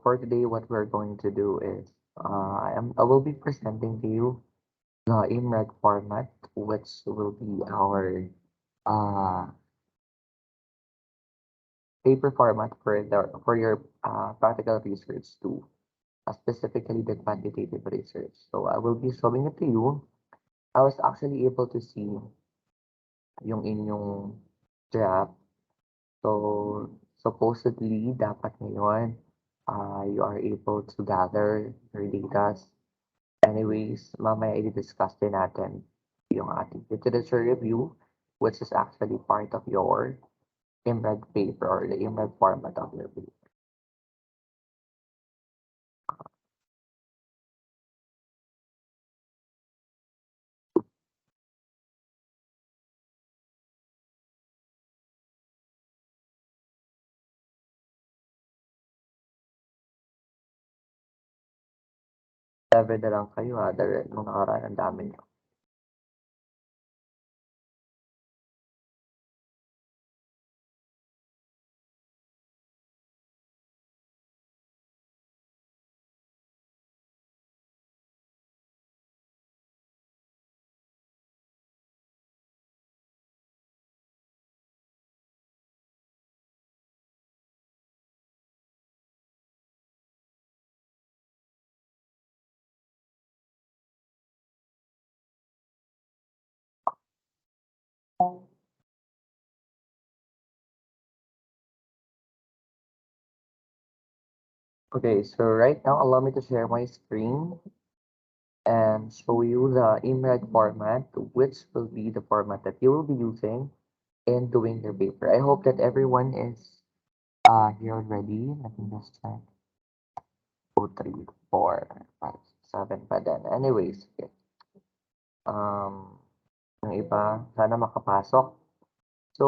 for today, what we're going to do is I will be presenting to you the IMRAD format, which will be our uh, paper format for your practical research too, specifically the quantitative research. So I will be showing it to you. I was actually able to see yung inyong draft. So supposedly, dapat ngayon, you are able to gather your data. Anyways, mamaya i-discuss din natin yung ating literature review, which is actually part of your IMRAD paper or the IMRAD format of your paper. Seven na lang kayo ha, dahil nung nakaraan ang dami nyo. Okay, so right now, allow me to share my screen and show you the IMRAD format, which will be the format that you will be using in doing your paper. I hope that everyone is here already. Let me just check. 2, 3, 4, 5, 7 pa din. Anyways, okay. Yung iba, sana makapasok. So,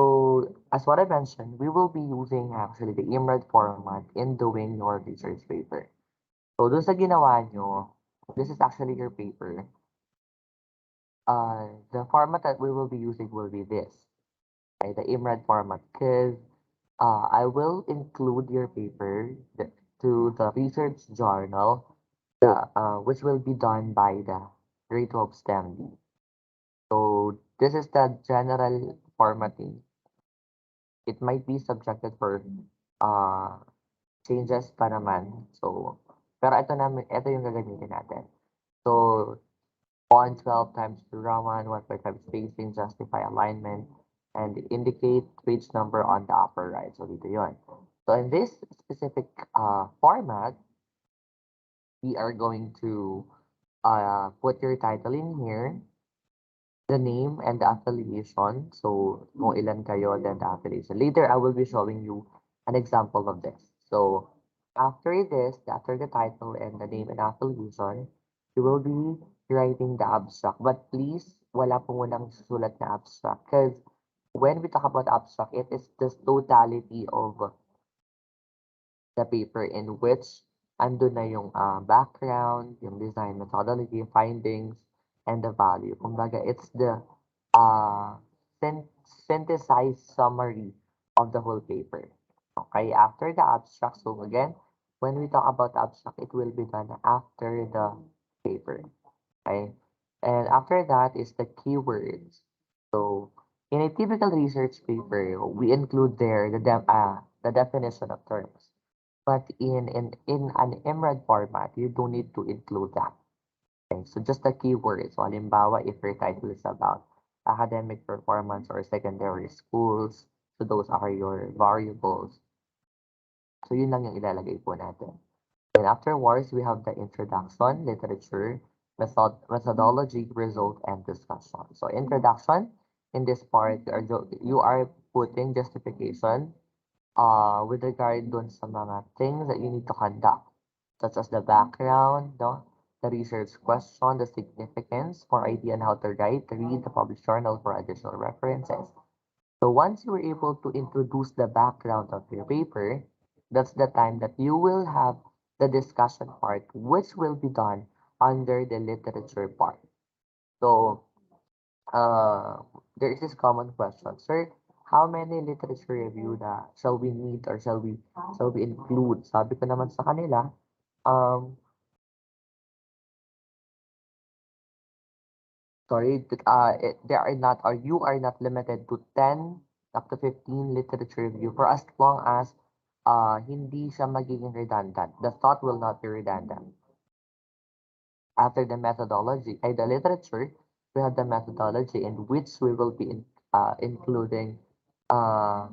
as what I mentioned, we will be using actually the IMRAD format in doing your research paper. So, dun sa ginawa nyo, this is actually your paper. The format that we will be using will be this, okay, the IMRAD format, because I will include your paper to the research journal, which will be done by the grade 12 STEM. So this is the general formatting. It might be subjected for uh, changes pa naman. So, pero ito yung gagamitin natin. So, 112 times the Roman, 1.5 spacing, justify alignment, and indicate page number on the upper right. So, dito yun. So, in this specific format, we are going to put your title in here, the name and the affiliation. So, kung ilan kayo, then the affiliation. Later, I will be showing you an example of this. So, after this, after the title and the name and affiliation, you will be writing the abstract. But please, wala po munang susulat na abstract. Because when we talk about abstract, it is the totality of the paper in which andun na yung background, yung design methodology, findings, and the value. Kumbaga, it's the uh, synthesized summary of the whole paper. Okay, after the abstract, so again, when we talk about abstract, it will be done after the paper. Okay, and after that is the keywords. So, in a typical research paper, we include there the definition of terms. But in an IMRAD format, you don't need to include that. Okay, so just the keywords. So, halimbawa, if your title is about academic performance or secondary schools, so those are your variables. So, yun lang yung ilalagay po natin. And afterwards, we have the introduction, literature, methodology, result, and discussion. So, introduction, in this part, you are putting justification with regard dun sa mga things that you need to conduct, such as the background, no? The research question, the significance for idea and how to write, read the published journal for additional references. So once you were able to introduce the background of your paper, that's the time that you will have the discussion part, which will be done under the literature part. So there is this common question, sir, how many literature review na shall we need or shall we include? Sabi ko naman sa kanila, um, sorry, there are not, or you are not limited to 10 up to 15 literature review for as long as hindi siya magiging redundant. The thought will not be redundant. After the methodology, the literature, we have the methodology in which we will be including uh,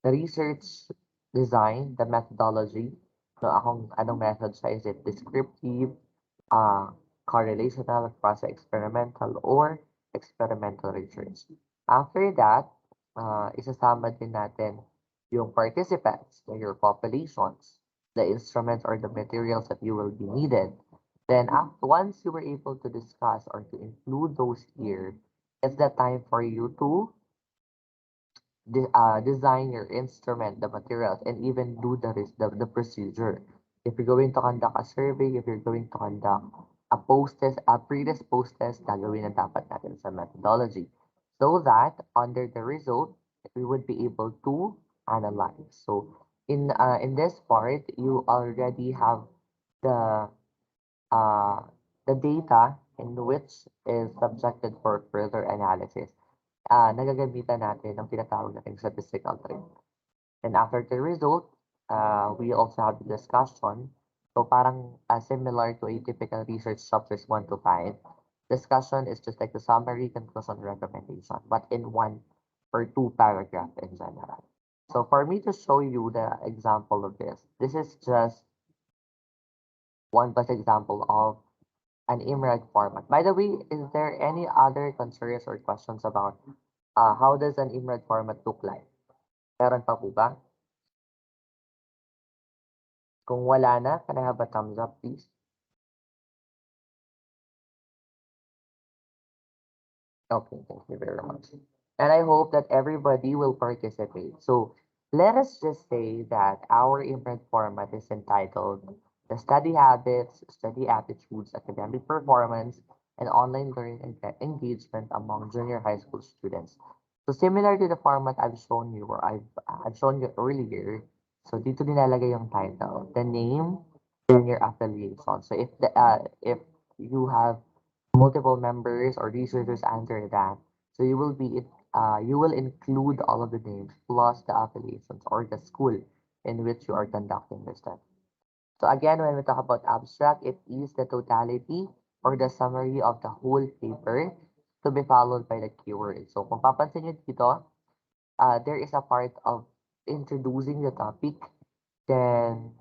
the research design, the methodology. No, anong method siya? Is it descriptive, uh, correlational, quasi-experimental, or experimental research? After that, isasama din natin yung participants, your populations, the instruments or the materials that you will be needed. Then, once you were able to discuss or to include those here, it's the time for you to design your instrument, the materials, and even do the procedure. If you're going to conduct a survey, if you're going to conduct a post test, a pre-test, post-test, gagawin na dapat natin sa methodology. So that, under the result, we would be able to analyze. So, in this part, you already have the uh, the data in which is subjected for further analysis. Nagagamitan natin ng tinatawag nating statistical trend. And after the result, we also have the discussion. So parang similar to a typical research chapters 1 to 5. Discussion is just like the summary, conclusion, recommendation, but in one or two paragraph in general. So for me to show you the example of this is just one plus example of an IMRAD format. By the way, is there any other concerns or questions about how does an IMRAD format look like? Meron pa po ba? Kung wala na, can I have a thumbs up, please? Okay, thank you very much. And I hope that everybody will participate. So let us just say that our imprint format is entitled The Study Habits, Study Attitudes, Academic Performance, and Online Learning Engagement Among Junior High School Students. So similar to the format I've shown you or I've shown you earlier, so dito nilalagay yung title, the name, then your affiliation. So if you have multiple members or researchers under that. So you will include all of the names plus the affiliations or the school in which you are conducting the study. So again, when we talk about abstract, it is the totality or the summary of the whole paper to be followed by the keyword. So kung papansin nyo dito, there is a part of introducing the topic, then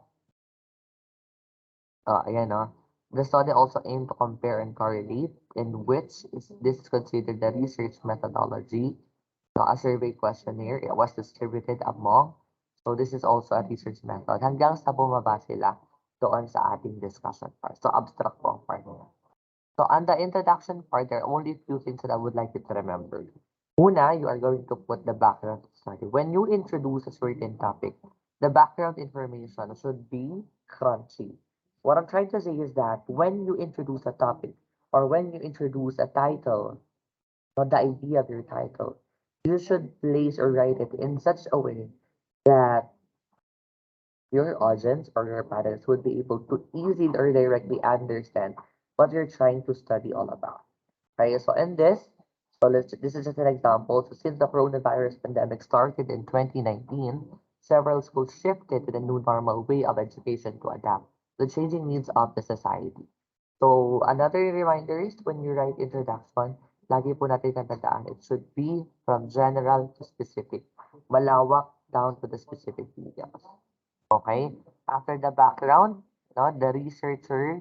ayan, no? The study also aimed to compare and correlate, in which this is considered the research methodology. So a survey questionnaire, it was distributed among. So this is also a research method. Hanggang sa bumaba sila doon sa ating discussion part. So abstract po ang part nila. So on the introduction part, there are only a few things that I would like you to remember. Una, you are going to put the background of the study. When you introduce a certain topic, the background information should be crunchy. What I'm trying to say is that when you introduce a topic or when you introduce a title, not the idea of your title, you should place or write it in such a way that your audience or your parents would be able to easily or directly understand what you're trying to study all about. Right? So in this, this is just an example. So since the coronavirus pandemic started in 2019, several schools shifted to the new normal way of education to adapt to the changing needs of the society. So another reminder is when you write introduction, lagi po natin tandaan, it should be from general to specific. Malawak down to the specific details. Okay? After the background, no, the researcher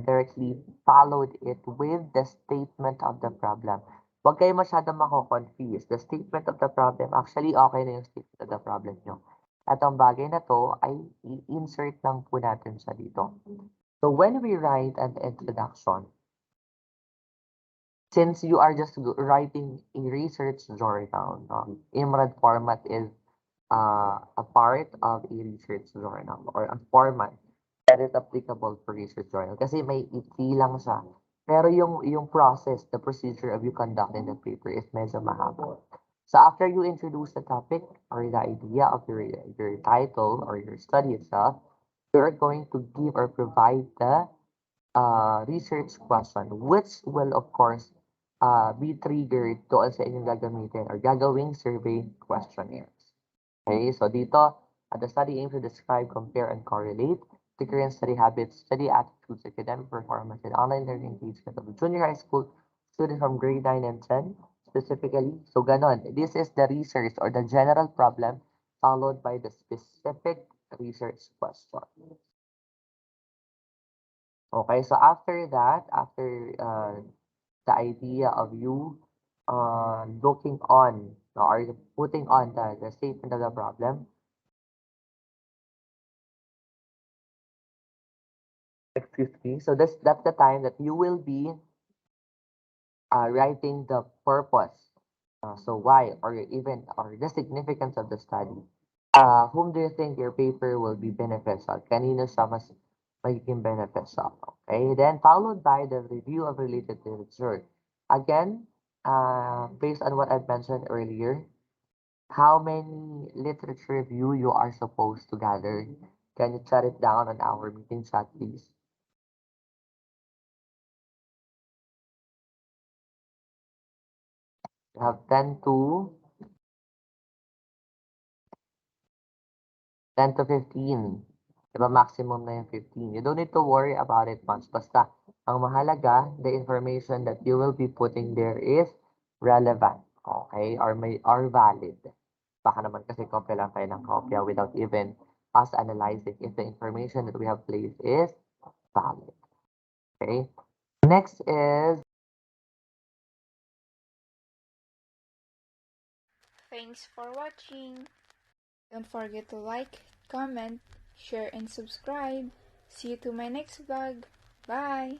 directly followed it with the statement of the problem. Huwag kayo masyadong mako-confuse. The statement of the problem, actually okay na yung statement of the problem nyo. At ang bagay na to ay i-insert lang po natin siya dito. So when we write an introduction, since you are just writing a research journal, IMRAD format is a part of a research journal or a format that is applicable for research journal. Kasi may ikli lang siya. Pero yung process, the procedure of you conducting the paper is medyo mahaba. So after you introduce the topic or the idea of your title or your study itself, you're going to give or provide the research question, which will of course be triggered doon sa inyong gagamitin or gagawing survey questionnaires. Okay, so dito, the study aims to describe, compare, and correlate the current study habits, study attitudes, academic performance, and online learning engagement of the junior high school students from grade 9 and 10 specifically. So ganon, this is the research or the general problem followed by the specific research question. Okay, so after that, after the idea of you looking on or putting on the statement of the problem, excuse me, so that's the time that you will be writing the purpose. So why or even or the significance of the study. Whom do you think your paper will be beneficial? Kanino siya mas magiging beneficial? Okay, then followed by the review of related literature. Again, based on what I've mentioned earlier, how many literature review you are supposed to gather? Can you jot it down on our meeting chat, please? You have 10 to 15. Diba maximum na yung 15. You don't need to worry about it much. Basta, ang mahalaga, the information that you will be putting there is relevant. Okay? Or valid. Baka naman kasi kopya lang tayo ng kopya without even us analyzing if the information that we have placed is valid. Okay? Next is, Thanks for watching. Don't forget to like, comment, share, and subscribe. See you to my next vlog. Bye!